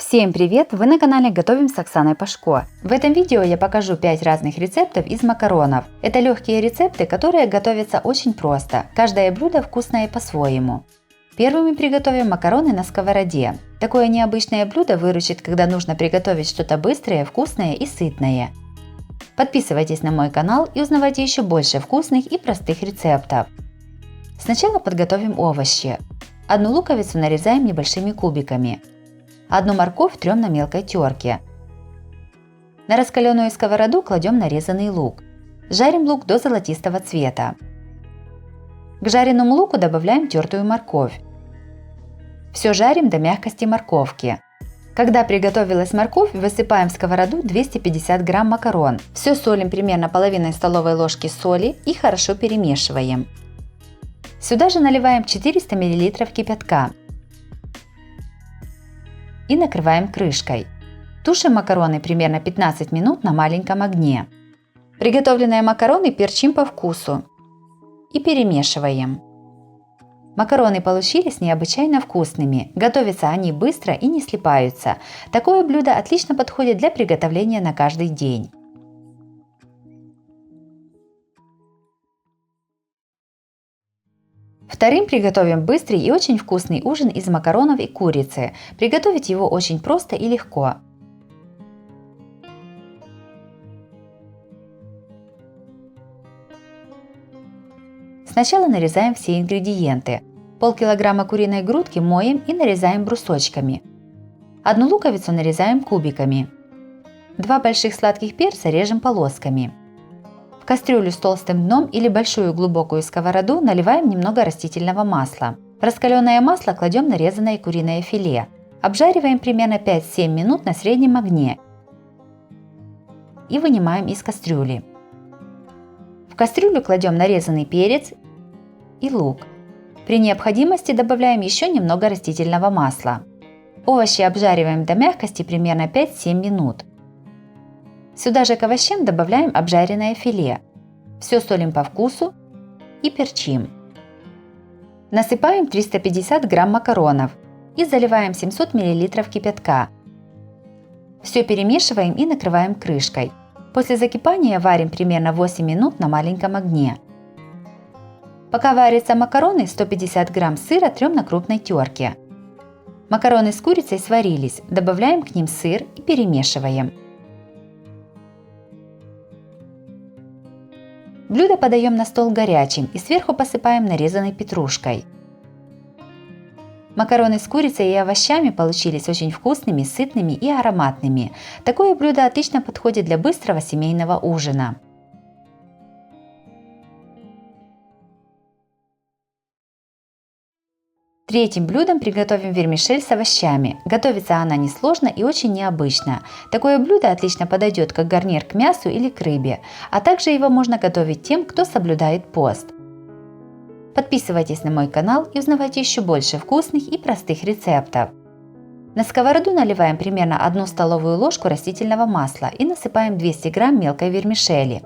Всем привет! Вы на канале Готовим с Оксаной Пашко. В этом видео я покажу 5 разных рецептов из макаронов. Это легкие рецепты, которые готовятся очень просто. Каждое блюдо вкусное по-своему. Первыми приготовим макароны на сковороде. Такое необычное блюдо выручит, когда нужно приготовить что-то быстрое, вкусное и сытное. Подписывайтесь на мой канал и узнавайте еще больше вкусных и простых рецептов. Сначала подготовим овощи. Одну луковицу нарезаем небольшими кубиками. Одну морковь трем на мелкой терке. На раскаленную сковороду кладем нарезанный лук. Жарим лук до золотистого цвета. К жареному луку добавляем тертую морковь. Все жарим до мягкости морковки. Когда приготовилась морковь, высыпаем в сковороду 250 грамм макарон. Все солим примерно половиной столовой ложки соли и хорошо перемешиваем. Сюда же наливаем 400 мл кипятка. И накрываем крышкой. Тушим макароны примерно 15 минут на маленьком огне. Приготовленные макароны перчим по вкусу и перемешиваем. Макароны получились необычайно вкусными. Готовятся они быстро и не слипаются. Такое блюдо отлично подходит для приготовления на каждый день. Вторым приготовим быстрый и очень вкусный ужин из макаронов и курицы. Приготовить его очень просто и легко. Сначала нарезаем все ингредиенты. Полкилограмма куриной грудки моем и нарезаем брусочками. Одну луковицу нарезаем кубиками. 2 больших сладких перца режем полосками. В кастрюлю с толстым дном или большую глубокую сковороду наливаем немного растительного масла. В раскаленное масло кладем нарезанное куриное филе. Обжариваем примерно 5-7 минут на среднем огне и вынимаем из кастрюли. В кастрюлю кладем нарезанный перец и лук. При необходимости добавляем еще немного растительного масла. Овощи обжариваем до мягкости примерно 5-7 минут. Сюда же к овощам добавляем обжаренное филе. Все солим по вкусу и перчим. Насыпаем 350 грамм макаронов и заливаем 700 мл кипятка. Все перемешиваем и накрываем крышкой. После закипания варим примерно 8 минут на маленьком огне. Пока варятся макароны, 150 грамм сыра трем на крупной терке. Макароны с курицей сварились, добавляем к ним сыр и перемешиваем. Блюдо подаем на стол горячим и сверху посыпаем нарезанной петрушкой. Макароны с курицей и овощами получились очень вкусными, сытными и ароматными. Такое блюдо отлично подходит для быстрого семейного ужина. Третьим блюдом приготовим вермишель с овощами. Готовится она несложно и очень необычно. Такое блюдо отлично подойдет как гарнир к мясу или к рыбе, а также его можно готовить тем, кто соблюдает пост. Подписывайтесь на мой канал и узнавайте еще больше вкусных и простых рецептов. На сковороду наливаем примерно 1 столовую ложку растительного масла и насыпаем 200 грамм мелкой вермишели.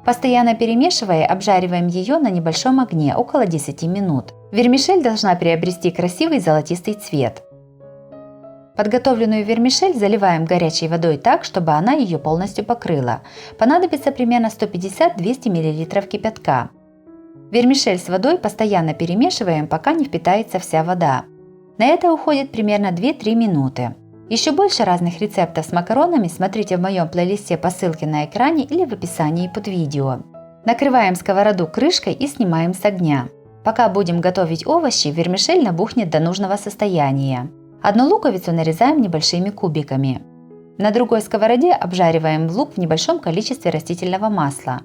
Постоянно перемешивая, обжариваем ее на небольшом огне около 10 минут. Вермишель должна приобрести красивый золотистый цвет. Подготовленную вермишель заливаем горячей водой так, чтобы она ее полностью покрыла. Понадобится примерно 150-200 мл кипятка. Вермишель с водой постоянно перемешиваем, пока не впитается вся вода. На это уходит примерно 2-3 минуты. Еще больше разных рецептов с макаронами смотрите в моем плейлисте по ссылке на экране или в описании под видео. Накрываем сковороду крышкой и снимаем с огня. Пока будем готовить овощи, вермишель набухнет до нужного состояния. Одну луковицу нарезаем небольшими кубиками. На другой сковороде обжариваем лук в небольшом количестве растительного масла.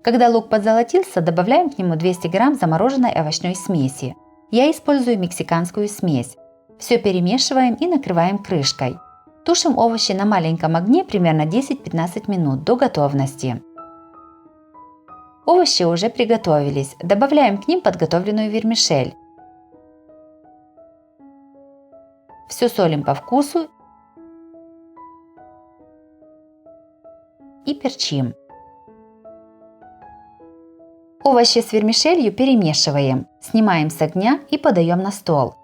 Когда лук подзолотился, добавляем к нему 200 грамм замороженной овощной смеси. Я использую мексиканскую смесь. Все перемешиваем и накрываем крышкой. Тушим овощи на маленьком огне примерно 10-15 минут до готовности. Овощи уже приготовились. Добавляем к ним подготовленную вермишель. Все солим по вкусу и перчим. Овощи с вермишелью перемешиваем, снимаем с огня и подаем на стол.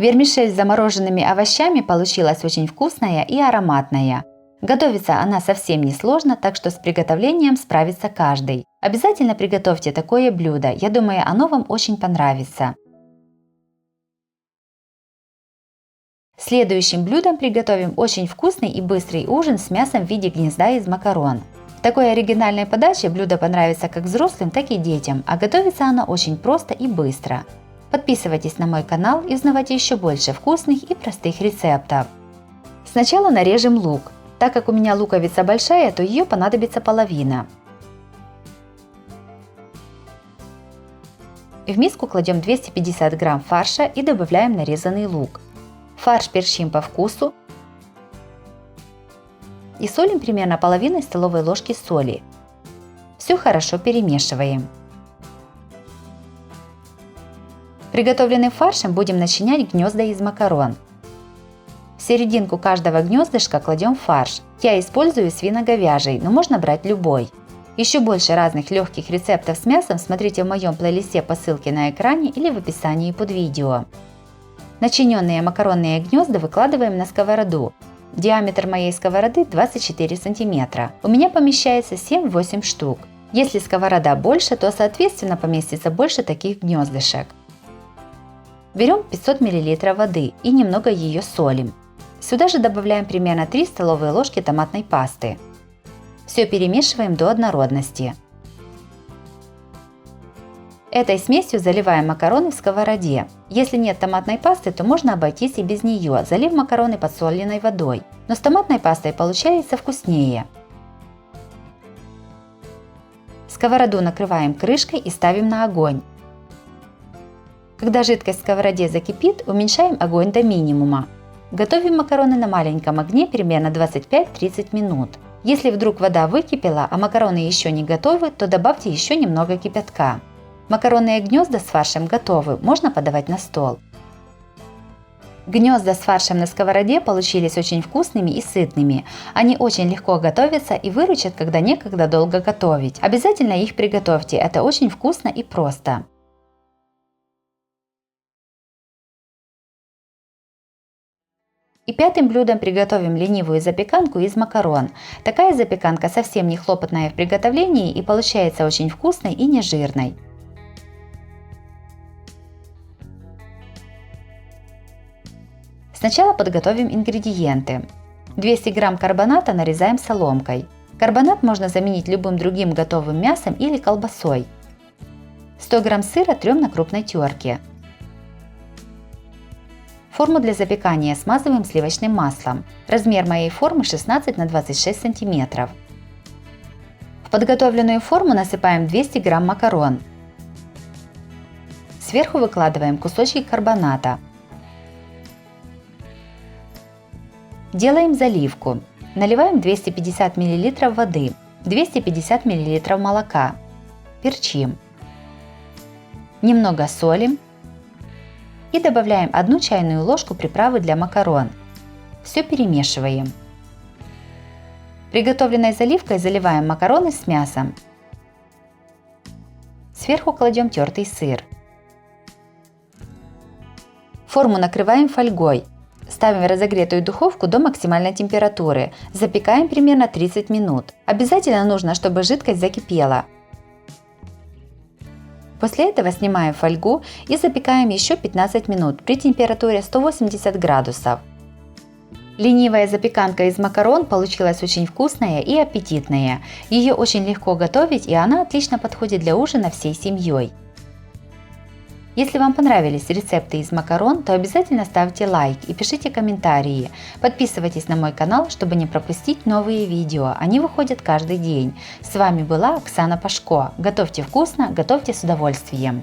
Вермишель с замороженными овощами получилась очень вкусная и ароматная. Готовится она совсем не сложно, так что с приготовлением справится каждый. Обязательно приготовьте такое блюдо, я думаю, оно вам очень понравится. Следующим блюдом приготовим очень вкусный и быстрый ужин с мясом в виде гнезда из макарон. В такой оригинальной подаче блюдо понравится как взрослым, так и детям, а готовится оно очень просто и быстро. Подписывайтесь на мой канал и узнавайте еще больше вкусных и простых рецептов. Сначала нарежем лук. Так как у меня луковица большая, то ее понадобится половина. В миску кладем 250 грамм фарша и добавляем нарезанный лук. Фарш перчим по вкусу и солим примерно половиной столовой ложки соли. Все хорошо перемешиваем. Приготовленным фаршем будем начинять гнезда из макарон. В серединку каждого гнездышка кладем фарш. Я использую свино-говяжий, но можно брать любой. Еще больше разных легких рецептов с мясом смотрите в моем плейлисте по ссылке на экране или в описании под видео. Начиненные макаронные гнезда выкладываем на сковороду. Диаметр моей сковороды 24 см. У меня помещается 7-8 штук. Если сковорода больше, то соответственно поместится больше таких гнездышек. Берем 500 мл воды и немного ее солим. Сюда же добавляем примерно 3 столовые ложки томатной пасты. Все перемешиваем до однородности. Этой смесью заливаем макароны в сковороде. Если нет томатной пасты, то можно обойтись и без нее, залив макароны подсоленной водой. Но с томатной пастой получается вкуснее. Сковороду накрываем крышкой и ставим на огонь. Когда жидкость в сковороде закипит, уменьшаем огонь до минимума. Готовим макароны на маленьком огне примерно 25-30 минут. Если вдруг вода выкипела, а макароны еще не готовы, то добавьте еще немного кипятка. Макаронные гнезда с фаршем готовы, можно подавать на стол. Гнезда с фаршем на сковороде получились очень вкусными и сытными. Они очень легко готовятся и выручат, когда некогда долго готовить. Обязательно их приготовьте, это очень вкусно и просто. И пятым блюдом приготовим ленивую запеканку из макарон. Такая запеканка совсем не хлопотная в приготовлении и получается очень вкусной и не жирной. Сначала подготовим ингредиенты. 200 грамм карбоната нарезаем соломкой. Карбонат можно заменить любым другим готовым мясом или колбасой. 100 грамм сыра трем на крупной терке. Форму для запекания смазываем сливочным маслом. Размер моей формы 16 на 26 см. В подготовленную форму насыпаем 200 грамм макарон. Сверху выкладываем кусочки карбоната. Делаем заливку. Наливаем 250 мл воды, 250 мл молока. Перчим. Немного солим. И добавляем 1 чайную ложку приправы для макарон. Все перемешиваем. Приготовленной заливкой заливаем макароны с мясом. Сверху кладем тертый сыр. Форму накрываем фольгой. Ставим в разогретую духовку до максимальной температуры. Запекаем примерно 30 минут. Обязательно нужно, чтобы жидкость закипела. После этого снимаем фольгу и запекаем еще 15 минут при температуре 180 градусов. Ленивая запеканка из макарон получилась очень вкусная и аппетитная. Ее очень легко готовить, и она отлично подходит для ужина всей семьей. Если вам понравились рецепты из макарон, то обязательно ставьте лайк и пишите комментарии. Подписывайтесь на мой канал, чтобы не пропустить новые видео. Они выходят каждый день. С вами была Оксана Пашко. Готовьте вкусно, готовьте с удовольствием.